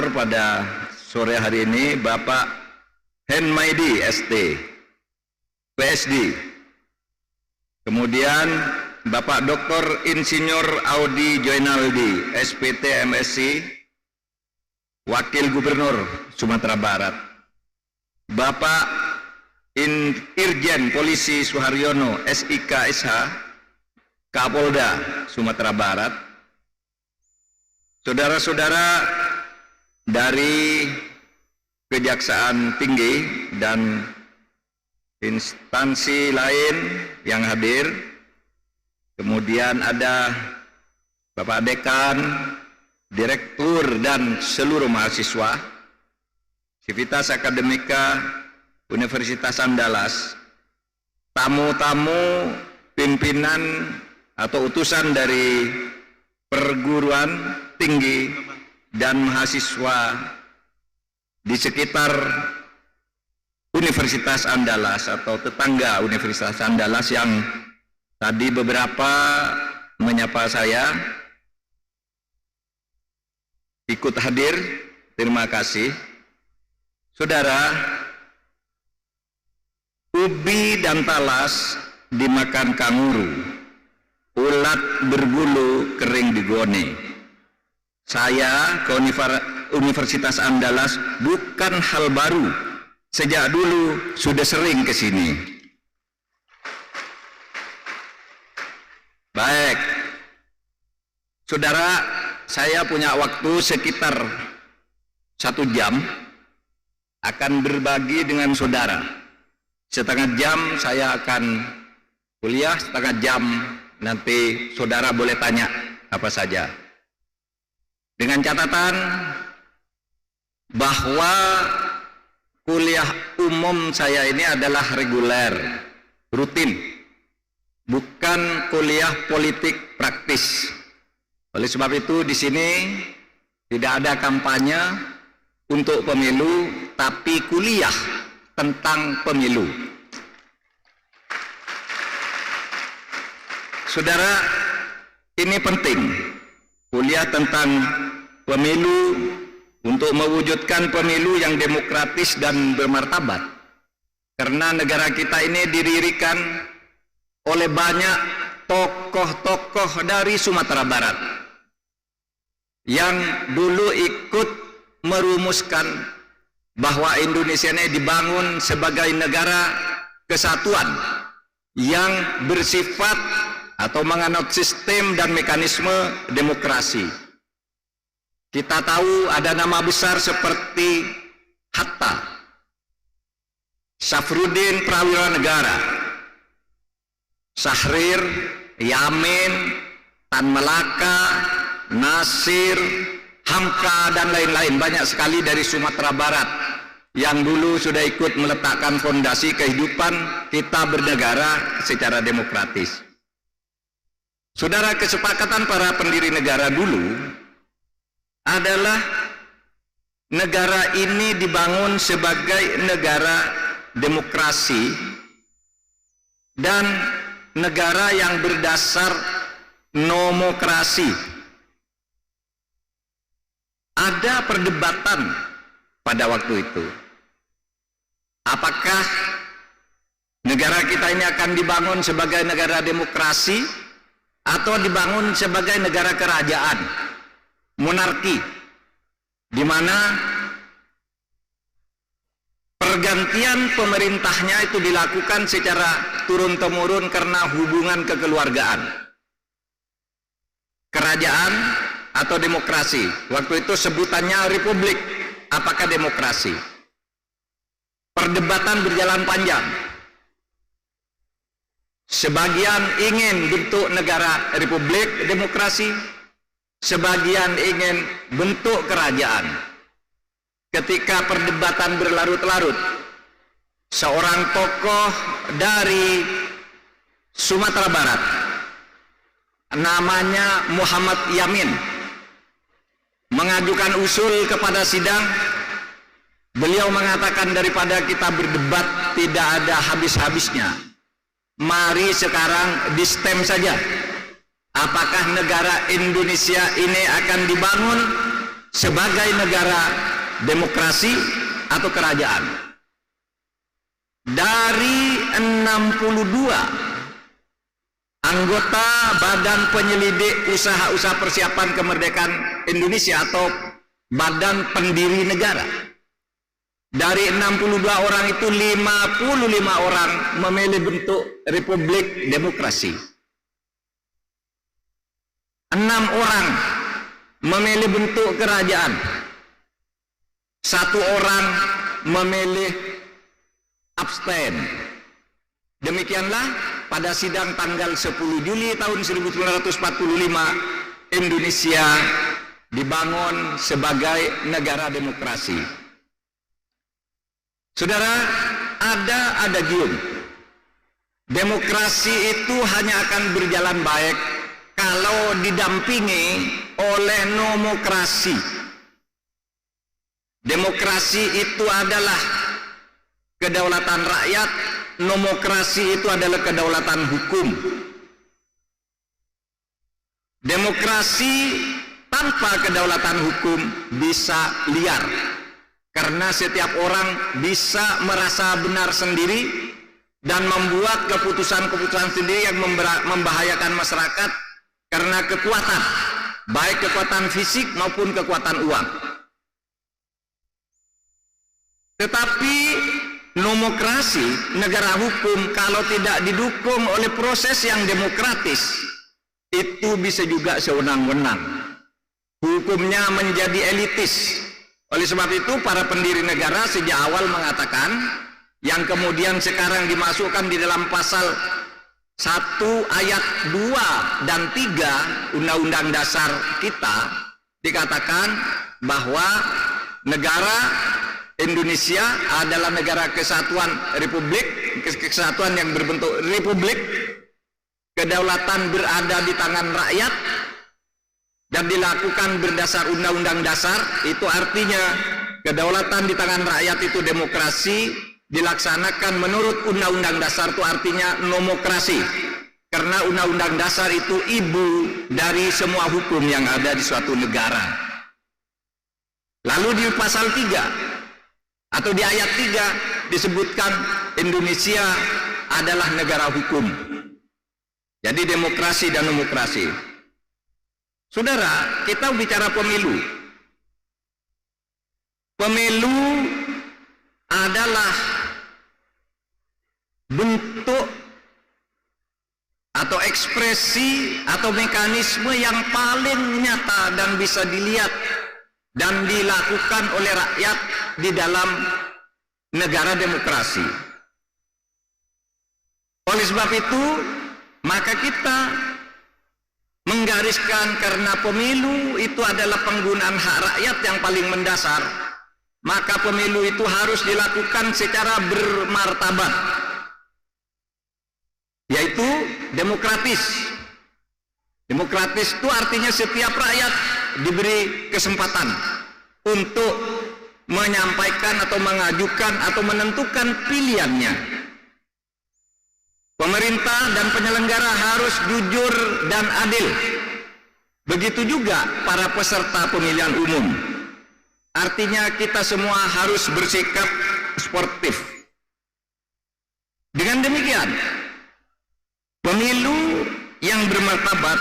moderator pada sore hari ini Bapak Henmaidi ST, PSD. Kemudian Bapak Dr. Insinyur Audi Joinaldi, SPT MSc, Wakil Gubernur Sumatera Barat. Bapak Irjen Polisi Suharyono, SIK SH, Kapolda Sumatera Barat. Saudara-saudara dari Kejaksaan Tinggi dan instansi lain yang hadir, kemudian ada Bapak Dekan, Direktur dan seluruh mahasiswa, Sivitas Akademika Universitas Andalas, tamu-tamu pimpinan atau utusan dari perguruan tinggi dan mahasiswa di sekitar Universitas Andalas atau tetangga Universitas Andalas yang tadi beberapa menyapa saya, ikut hadir, terima kasih. Saudara, ubi dan talas dimakan kanguru, ulat berbulu kering digone. Saya ke Universitas Andalas bukan hal baru, sejak dulu sudah sering ke sini. Baik, saudara, saya punya waktu sekitar 1 jam akan berbagi dengan saudara. Setengah jam saya akan kuliah, setengah jam nanti saudara boleh tanya apa saja. Dengan catatan bahwa kuliah umum saya ini adalah reguler, rutin, bukan kuliah politik praktis. Oleh sebab itu di sini tidak ada kampanye untuk pemilu, tapi kuliah tentang pemilu. Saudara, ini penting, kuliah tentang pemilu untuk mewujudkan pemilu yang demokratis dan bermartabat. Karena negara kita ini didirikan oleh banyak tokoh-tokoh dari Sumatera Barat yang dulu ikut merumuskan bahwa Indonesia ini dibangun sebagai negara kesatuan yang bersifat atau menganut sistem dan mekanisme demokrasi. Kita tahu ada nama besar seperti Hatta, Safruddin Prawira Negara, Syahrir, Yamin, Tan Malaka, Nasir, Hamka, dan lain-lain. Banyak sekali dari Sumatera Barat yang dulu sudah ikut meletakkan fondasi kehidupan kita bernegara secara demokratis. Saudara, kesepakatan para pendiri negara dulu adalah negara ini dibangun sebagai negara demokrasi dan negara yang berdasar nomokrasi. Ada perdebatan pada waktu itu. Apakah negara kita ini akan dibangun sebagai negara demokrasi atau dibangun sebagai negara kerajaan, monarki, di mana pergantian pemerintahnya itu dilakukan secara turun-temurun karena hubungan kekeluargaan. Kerajaan atau demokrasi, waktu itu sebutannya republik, apakah demokrasi? Perdebatan berjalan panjang. Sebagian ingin bentuk negara republik demokrasi, sebagian ingin bentuk kerajaan. Ketika perdebatan berlarut-larut, seorang tokoh dari Sumatera Barat, namanya Muhammad Yamin, mengajukan usul kepada sidang. Beliau mengatakan, daripada kita berdebat tidak ada habis-habisnya, mari sekarang di-stem saja. Apakah negara Indonesia ini akan dibangun sebagai negara demokrasi atau kerajaan. Dari 62 anggota Badan Penyelidik Usaha-Usaha Persiapan Kemerdekaan Indonesia atau Badan Pendiri Negara, dari 62 orang itu 55 orang memilih bentuk Republik Demokrasi, 6 orang memilih bentuk kerajaan, 1 orang memilih abstain. Demikianlah pada sidang tanggal 10 Juli tahun 1945 Indonesia dibangun sebagai negara demokrasi. Saudara, ada adagium. Demokrasi itu hanya akan berjalan baik kalau didampingi oleh nomokrasi. Demokrasi itu adalah kedaulatan rakyat, nomokrasi itu adalah kedaulatan hukum. Demokrasi tanpa kedaulatan hukum bisa liar, karena setiap orang bisa merasa benar sendiri dan membuat keputusan-keputusan sendiri yang membahayakan masyarakat karena kekuatan, baik kekuatan fisik maupun kekuatan uang. Tetapi nomokrasi, negara hukum, kalau tidak didukung oleh proses yang demokratis, itu bisa juga sewenang-wenang. Hukumnya menjadi elitis. Oleh sebab itu, para pendiri negara sejak awal mengatakan, yang kemudian sekarang dimasukkan di dalam pasal 1 ayat 2 dan 3 Undang-Undang Dasar kita, dikatakan bahwa negara Indonesia adalah negara kesatuan republik, kesatuan yang berbentuk republik, kedaulatan berada di tangan rakyat dan dilakukan berdasar undang-undang dasar. Itu artinya kedaulatan di tangan rakyat itu demokrasi, dilaksanakan menurut undang-undang dasar itu artinya nomokrasi, karena undang-undang dasar itu ibu dari semua hukum yang ada di suatu negara. Lalu di pasal 3 atau di ayat 3 disebutkan Indonesia adalah negara hukum. Jadi demokrasi dan nomokrasi. Saudara, kita bicara pemilu. Pemilu adalah bentuk atau ekspresi atau mekanisme yang paling nyata dan bisa dilihat dan dilakukan oleh rakyat di dalam negara demokrasi. Oleh sebab itu, maka kita menggariskan karena pemilu itu adalah penggunaan hak rakyat yang paling mendasar, maka pemilu itu harus dilakukan secara bermartabat, yaitu demokratis. Demokratis itu artinya setiap rakyat diberi kesempatan untuk menyampaikan atau mengajukan atau menentukan pilihannya. Pemerintah dan penyelenggara harus jujur dan adil. Begitu juga para peserta pemilihan umum. Artinya kita semua harus bersikap sportif. Dengan demikian, pemilu yang bermartabat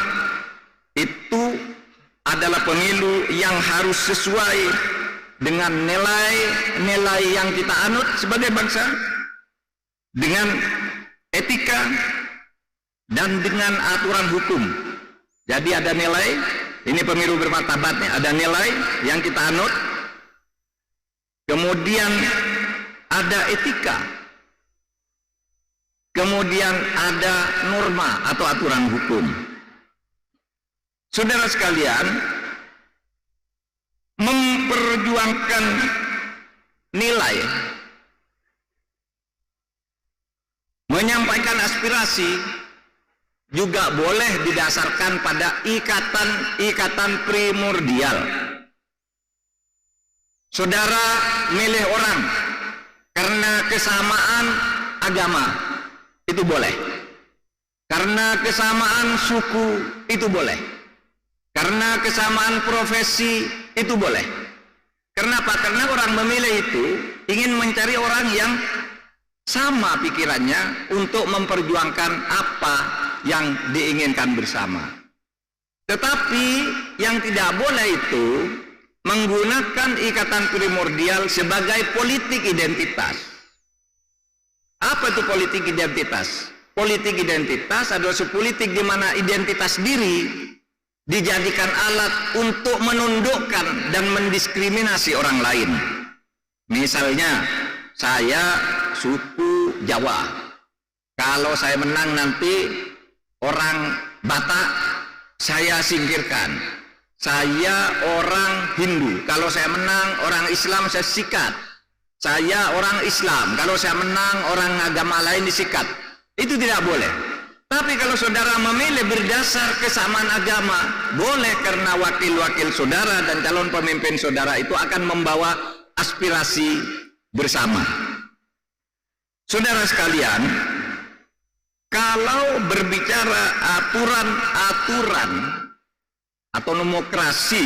itu adalah pemilu yang harus sesuai dengan nilai-nilai yang kita anut sebagai bangsa, dengan etika dan dengan aturan hukum. Jadi ada nilai, ini pemilu bermartabatnya, ada nilai yang kita anut, kemudian ada etika, kemudian ada norma atau aturan hukum. Saudara sekalian, memperjuangkan nilai, menyampaikan aspirasi juga boleh didasarkan pada ikatan primordial. Saudara milih orang karena kesamaan agama, itu boleh. Karena kesamaan suku, itu boleh. Karena kesamaan profesi itu boleh. Kenapa? Karena orang memilih itu ingin mencari orang yang sama pikirannya untuk memperjuangkan apa yang diinginkan bersama. Tetapi yang tidak boleh itu menggunakan ikatan primordial sebagai politik identitas. Apa itu politik identitas? Politik identitas adalah sepolitik di mana identitas diri dijadikan alat untuk menundukkan dan mendiskriminasi orang lain. Misalnya, saya suku Jawa. Kalau saya menang nanti orang Batak saya singkirkan. Saya orang Hindu. Kalau saya menang orang Islam saya sikat. Saya orang Islam. Kalau saya menang orang agama lain disikat. Itu tidak boleh. Tapi kalau saudara memilih berdasar kesamaan agama, boleh, karena wakil-wakil saudara dan calon pemimpin saudara itu akan membawa aspirasi bersama. Saudara sekalian, kalau berbicara aturan-aturan atau demokrasi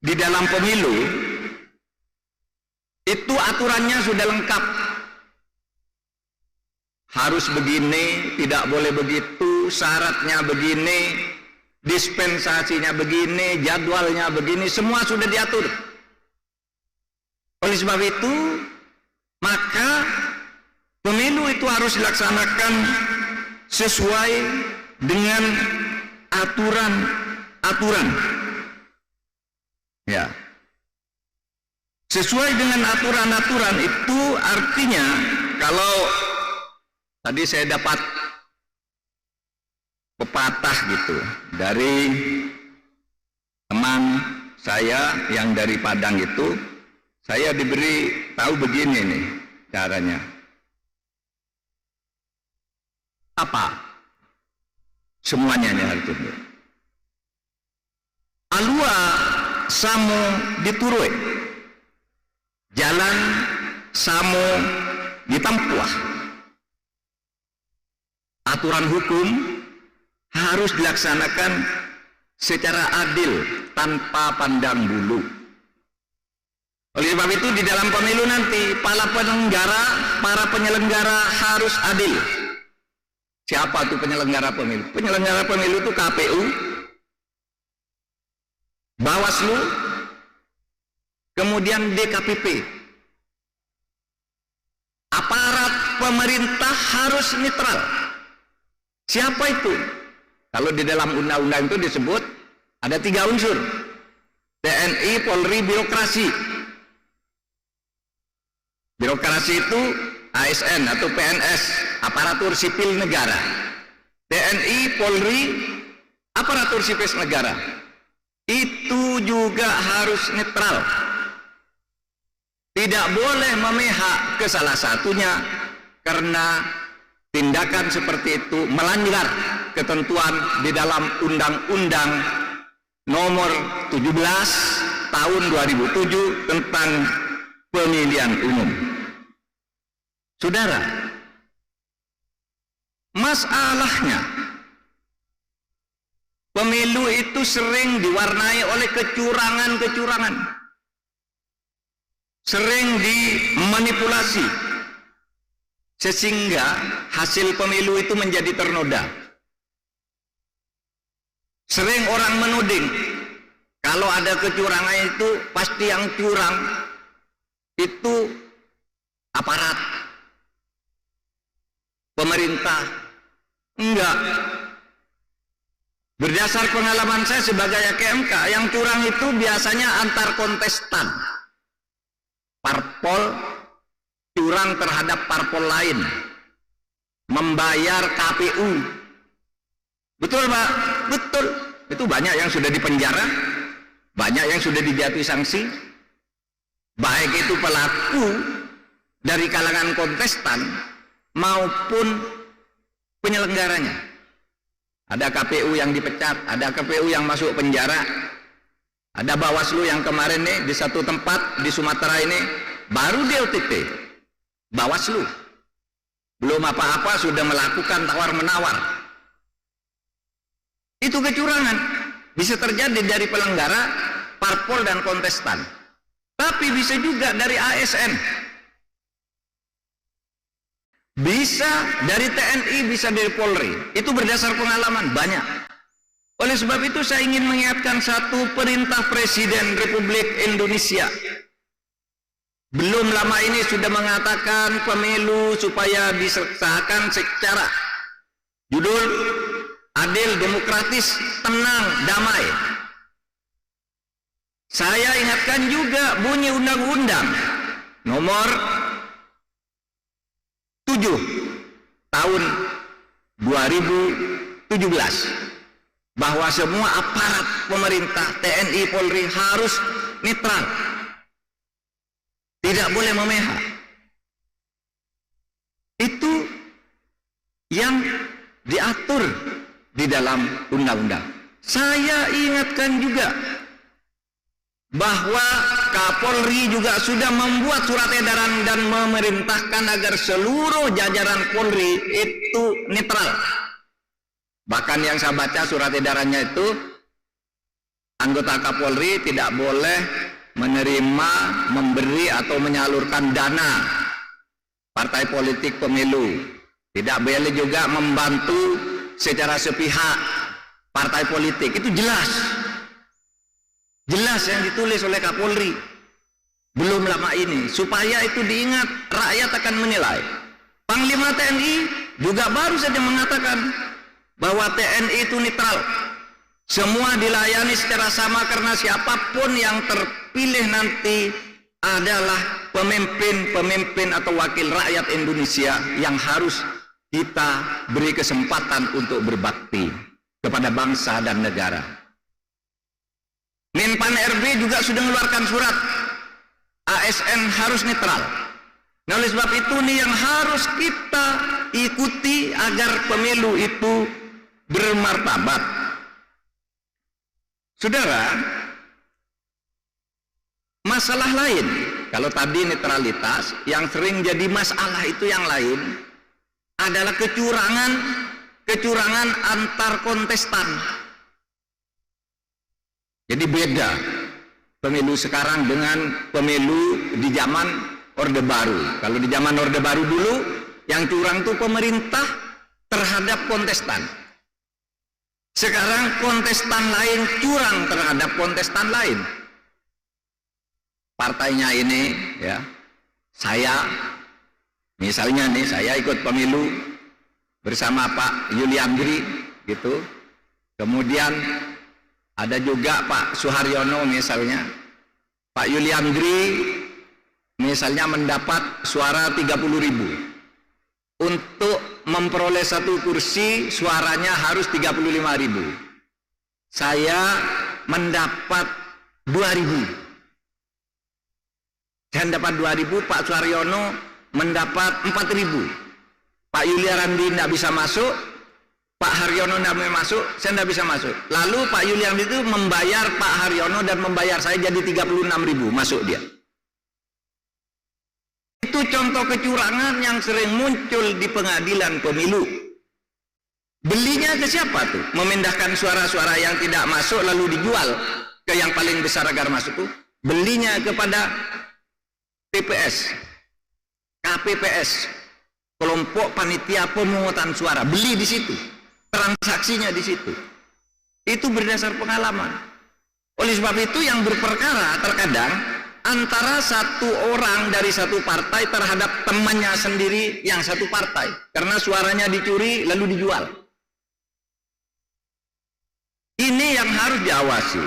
di dalam pemilu, itu aturannya sudah lengkap. Harus begini, tidak boleh begitu, syaratnya begini, dispensasinya begini, jadwalnya begini, semua sudah diatur. Oleh sebab itu, maka pemilu itu harus dilaksanakan sesuai dengan aturan-aturan. Ya. Sesuai dengan aturan-aturan itu artinya, kalau tadi saya dapat pepatah gitu dari teman saya yang dari Padang itu, saya diberi tahu begini nih caranya. Apa? Semuanya nih harus tunduk. Alua samu diturui, jalan samu ditempuh. Aturan hukum harus dilaksanakan secara adil tanpa pandang bulu. Oleh sebab itu di dalam pemilu nanti para penyelenggara harus adil. Siapa tuh penyelenggara pemilu? Penyelenggara pemilu itu KPU, Bawaslu, kemudian DKPP. Aparat pemerintah harus netral. Siapa itu? Kalau di dalam undang-undang itu disebut ada 3 unsur: TNI, Polri, birokrasi. Birokrasi itu ASN atau PNS, aparatur sipil negara. TNI, Polri, aparatur sipil negara. Itu juga harus netral. Tidak boleh memihak ke salah satunya, karena tindakan seperti itu melanggar ketentuan di dalam Undang-Undang Nomor 17 Tahun 2007 tentang Pemilihan Umum. Saudara, masalahnya pemilu itu sering diwarnai oleh kecurangan-kecurangan, sering dimanipulasi, sehingga hasil pemilu itu menjadi ternoda. Sering orang menuding kalau ada kecurangan itu pasti yang curang itu aparat pemerintah. Enggak. Berdasar pengalaman saya sebagai KMK, yang curang itu biasanya antar kontestan. Parpol curang terhadap parpol lain, membayar KPU. Betul Pak? Betul. Itu banyak yang sudah dipenjara, banyak yang sudah dijatuhi sanksi, baik itu pelaku dari kalangan kontestan maupun penyelenggaranya. Ada KPU yang dipecat, ada KPU yang masuk penjara, ada Bawaslu yang kemarin nih di satu tempat di Sumatera ini baru di OTT. Bawaslu belum apa-apa sudah melakukan tawar-menawar. Itu kecurangan. Bisa terjadi dari penyelenggara, parpol dan kontestan. Tapi bisa juga dari ASN. Bisa dari TNI, bisa dari Polri. Itu berdasar pengalaman banyak. Oleh sebab itu saya ingin mengingatkan satu perintah Presiden Republik Indonesia. Belum lama ini sudah mengatakan pemilu supaya disahkan secara judul adil, demokratis, tenang, damai. Saya ingatkan juga bunyi Undang-Undang nomor 7 tahun 2017 bahwa semua aparat pemerintah, TNI, Polri harus netral, tidak boleh memihak. Itu yang diatur di dalam undang-undang. Saya ingatkan juga bahwa Kapolri juga sudah membuat surat edaran dan memerintahkan agar seluruh jajaran Polri itu netral. Bahkan yang saya baca surat edarannya itu, anggota Kapolri tidak boleh menerima, memberi atau menyalurkan dana partai politik pemilu. Tidak boleh juga membantu secara sepihak partai politik. Itu jelas. Jelas yang ditulis oleh Kapolri belum lama ini, supaya itu diingat, rakyat akan menilai. Panglima TNI juga baru saja mengatakan bahwa TNI itu netral, semua dilayani secara sama karena siapapun yang terpilih nanti adalah pemimpin atau wakil rakyat Indonesia yang harus kita beri kesempatan untuk berbakti kepada bangsa dan negara. Menpan RB juga sudah mengeluarkan surat ASN harus netral. Nah, oleh sebab itu nih yang harus kita ikuti agar pemilu itu bermartabat. Saudara, masalah lain, kalau tadi netralitas, yang sering jadi masalah itu yang lain adalah kecurangan antar kontestan. Jadi beda pemilu sekarang dengan pemilu di zaman Orde Baru. Kalau di zaman Orde Baru dulu, yang curang itu pemerintah terhadap kontestan. Sekarang kontestan lain curang terhadap kontestan lain. Partainya ini, ya, saya, misalnya nih, saya ikut pemilu bersama Pak Yuliandri, gitu. Kemudian ada juga Pak Suharyono misalnya. Pak Yuliandri misalnya mendapat suara 30.000. Untuk memperoleh satu kursi suaranya harus 35.000. Saya mendapat 2.000. Saya dapat 2.000, Pak Suharyono mendapat 4.000. Pak Yuliandri tidak bisa masuk, Pak Haryono tidak masuk, saya tidak bisa masuk. Lalu Pak Yuliandri itu membayar Pak Haryono dan membayar saya jadi 36.000 masuk dia. Itu contoh kecurangan yang sering muncul di pengadilan pemilu. Belinya ke siapa tuh? Memindahkan suara-suara yang tidak masuk lalu dijual ke yang paling besar agar masuk tuh. Belinya kepada PPS, KPPS, kelompok panitia pemungutan suara. Beli di situ. Transaksinya di situ. Itu berdasar pengalaman. Oleh sebab itu yang berperkara terkadang antara satu orang dari satu partai terhadap temannya sendiri yang satu partai, karena suaranya dicuri lalu dijual. Ini yang harus diawasi.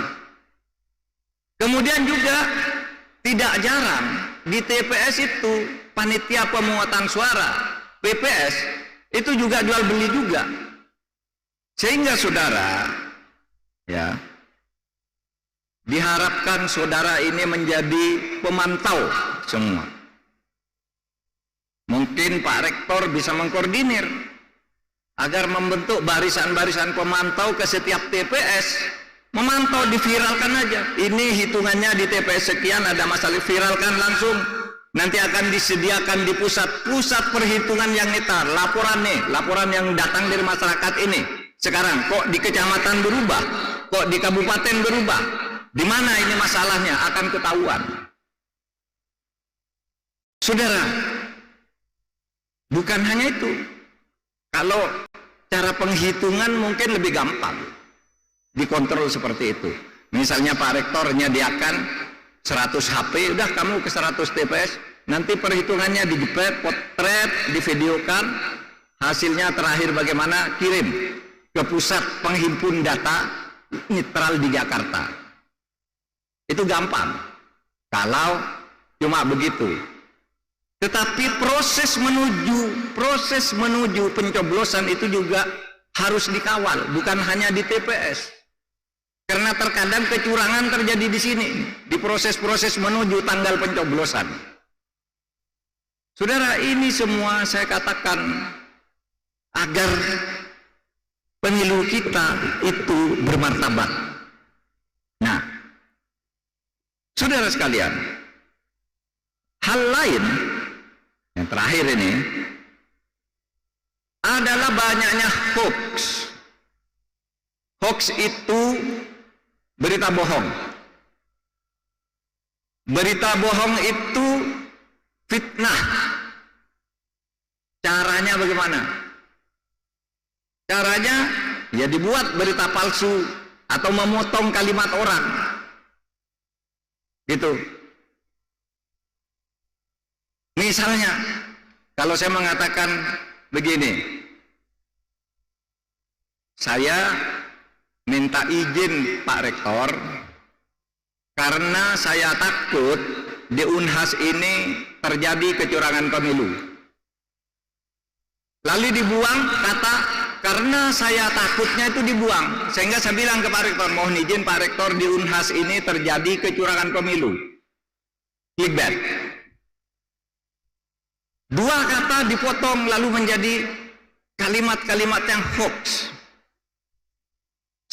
Kemudian juga tidak jarang di TPS itu panitia pemungutan suara, PPS, itu juga jual beli juga. Sehingga saudara, ya, diharapkan saudara ini menjadi pemantau semua. Mungkin Pak Rektor bisa mengkoordinir agar membentuk barisan-barisan pemantau ke setiap TPS. Memantau, diviralkan aja. Ini hitungannya di TPS sekian ada masalah, viralkan langsung. Nanti akan disediakan di pusat perhitungan yang netral. Laporan nih, laporan yang datang dari masyarakat ini. Sekarang kok di kecamatan berubah, kok di kabupaten berubah? Di mana ini masalahnya? Akan ketahuan. Saudara, bukan hanya itu. Kalau cara penghitungan mungkin lebih gampang dikontrol seperti itu. Misalnya Pak Rektor nyediakan 100 HP, udah kamu ke 100 TPS, nanti perhitungannya dijepret, potret, divideokan, hasilnya terakhir bagaimana, kirim ke pusat penghimpun data netral di Jakarta. Itu gampang kalau cuma begitu. Tetapi proses menuju pencoblosan itu juga harus dikawal, bukan hanya di TPS. Karena terkadang kecurangan terjadi di sini, di proses-proses menuju tanggal pencoblosan. Saudara, ini semua saya katakan agar pemilu kita itu bermartabat. Nah, saudara sekalian, hal lain yang terakhir ini adalah banyaknya hoax. Hoax itu berita bohong. Berita bohong itu fitnah. Caranya bagaimana? Caranya ya dibuat berita palsu atau memotong kalimat orang. Gitu. Misalnya, kalau saya mengatakan begini, saya minta izin Pak Rektor karena saya takut di Unhas ini terjadi kecurangan pemilu. Lalu dibuang kata, karena saya takutnya itu dibuang. Sehingga saya bilang ke Pak Rektor, mohon izin Pak Rektor, di Unhas ini terjadi kecurangan pemilu. Clickbait. Dua kata dipotong lalu menjadi kalimat-kalimat yang hoax.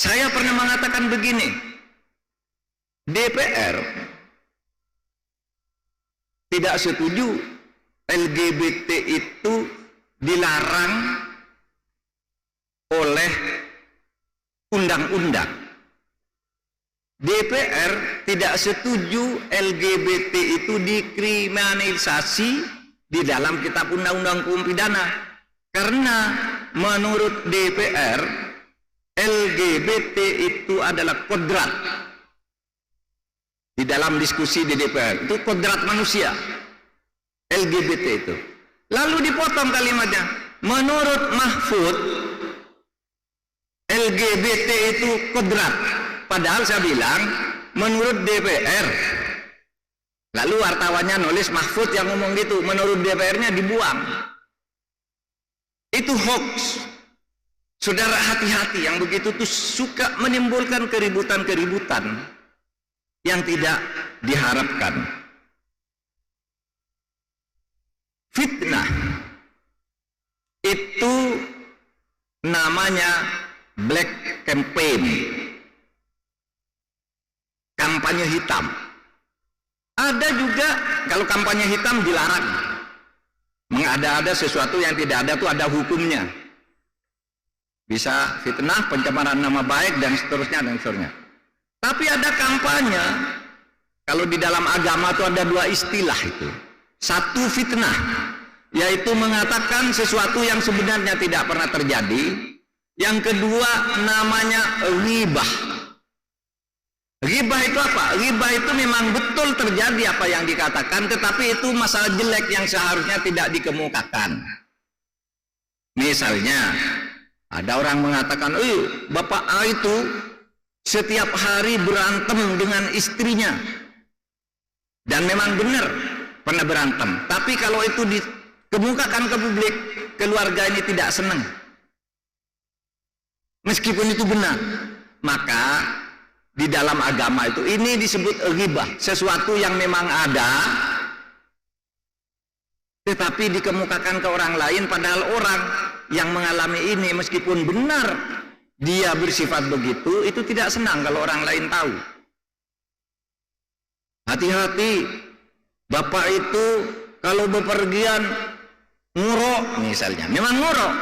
Saya pernah mengatakan begini, DPR tidak setuju LGBT itu dilarang oleh undang-undang. DPR tidak setuju LGBT itu dikriminalisasi di dalam kitab undang-undang hukum pidana, karena menurut DPR LGBT itu adalah kodrat. Di dalam diskusi di DPR itu kodrat manusia, LGBT itu. Lalu dipotong kalimatnya, menurut Mahfud LGBT itu kodrat, padahal saya bilang menurut DPR. Lalu wartawannya nulis Mahfud yang ngomong gitu, menurut DPR-nya dibuang. Itu hoax. Saudara, hati-hati, yang begitu tuh suka menimbulkan keributan-keributan yang tidak diharapkan. Fitnah itu namanya black campaign, kampanye hitam. Ada juga kalau kampanye hitam dilarang. Mengada-ada sesuatu yang tidak ada itu ada hukumnya. Bisa fitnah, pencemaran nama baik dan seterusnya dan seterusnya. Tapi ada kampanye, kalau di dalam agama itu ada dua istilah itu. Satu fitnah, yaitu mengatakan sesuatu yang sebenarnya tidak pernah terjadi. Yang kedua namanya ghibah. Ghibah itu apa? Ghibah itu memang betul terjadi apa yang dikatakan, tetapi itu masalah jelek yang seharusnya tidak dikemukakan. Misalnya, ada orang mengatakan, Bapak A itu setiap hari berantem dengan istrinya. Dan memang benar pernah berantem. Tapi kalau itu dikemukakan ke publik, keluarga ini tidak senang. Meskipun itu benar, maka di dalam agama itu ini disebut ghibah, sesuatu yang memang ada tetapi dikemukakan ke orang lain, padahal orang yang mengalami ini meskipun benar dia bersifat begitu, itu tidak senang kalau orang lain tahu. Hati-hati, Bapak itu kalau bepergian ngurok misalnya, memang ngurok.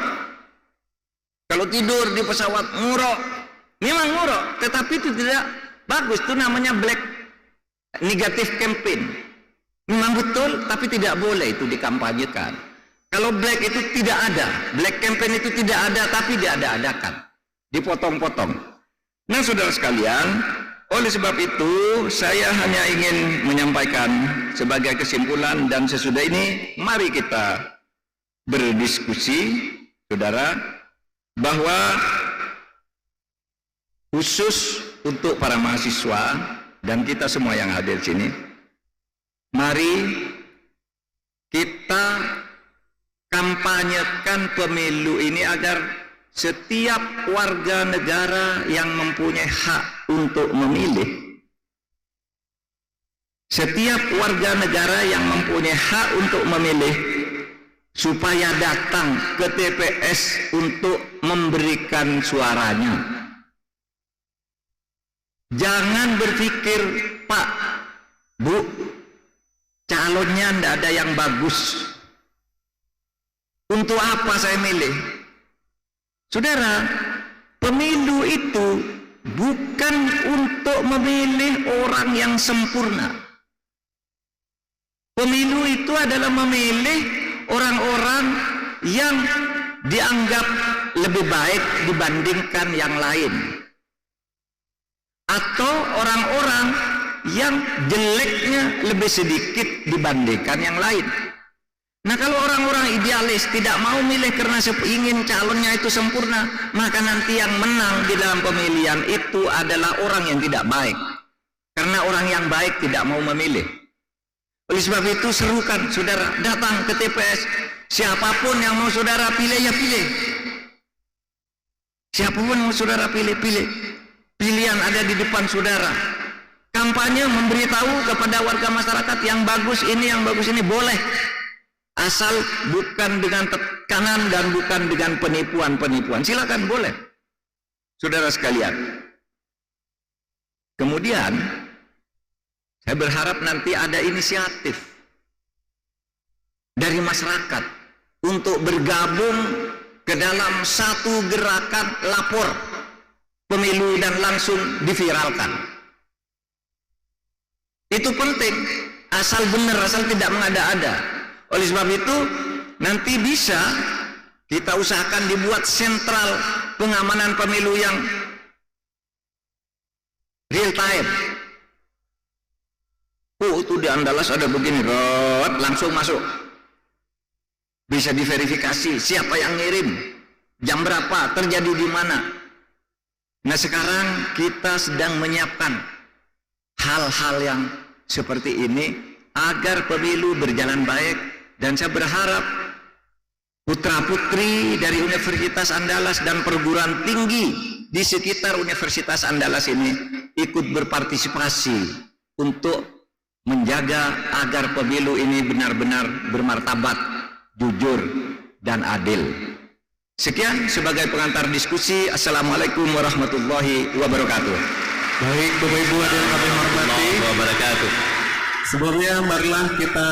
Kalau tidur di pesawat ngurok, Memang ngorok, tetapi itu tidak bagus. Itu namanya black negative campaign. Memang betul, tapi tidak boleh itu dikampanyekan. Kalau black itu tidak ada, black campaign itu tidak ada, tapi diada-adakan, dipotong-potong. Nah, saudara sekalian, oleh sebab itu saya hanya ingin menyampaikan sebagai kesimpulan, dan sesudah ini mari kita berdiskusi, saudara, bahwa khusus untuk para mahasiswa dan kita semua yang hadir sini, mari kita kampanyekan pemilu ini agar setiap warga negara yang mempunyai hak untuk memilih, setiap warga negara yang mempunyai hak untuk memilih, supaya datang ke TPS untuk memberikan suaranya. Jangan berpikir, Pak, Bu, calonnya tidak ada yang bagus, untuk apa saya milih? Saudara, pemilu itu bukan untuk memilih orang yang sempurna. Pemilu itu adalah memilih orang-orang yang dianggap lebih baik dibandingkan yang lain, atau orang-orang yang jeleknya lebih sedikit dibandingkan yang lain. Nah, kalau orang-orang idealis tidak mau milih karena ingin calonnya itu sempurna, maka nanti yang menang di dalam pemilihan itu adalah orang yang tidak baik, karena orang yang baik tidak mau memilih. Oleh sebab itu, serukan saudara datang ke TPS. Siapapun yang mau saudara pilih, ya pilih. Siapapun yang mau saudara pilih, pilih. Pilihan ada di depan saudara. Kampanye memberitahu kepada warga masyarakat yang bagus ini boleh, asal bukan dengan tekanan dan bukan dengan penipuan-penipuan. Silakan, boleh, saudara sekalian. Kemudian saya berharap nanti ada inisiatif dari masyarakat untuk bergabung ke dalam satu gerakan lapor pemilu dan langsung diviralkan. Itu penting, asal benar, asal tidak mengada-ada. Oleh sebab itu, nanti bisa kita usahakan dibuat sentral pengamanan pemilu yang real time. Oh, itu di Andalas ada begini, langsung masuk. Bisa diverifikasi siapa yang ngirim, jam berapa, terjadi di mana. Nah, sekarang kita sedang menyiapkan hal-hal yang seperti ini agar pemilu berjalan baik, dan saya berharap putra-putri dari Universitas Andalas dan perguruan tinggi di sekitar Universitas Andalas ini ikut berpartisipasi untuk menjaga agar pemilu ini benar-benar bermartabat, jujur, dan adil. Sekian sebagai pengantar diskusi. Assalamualaikum warahmatullahi wabarakatuh. Baik, Bapak Ibu yang kami hormati, sebelumnya marilah kita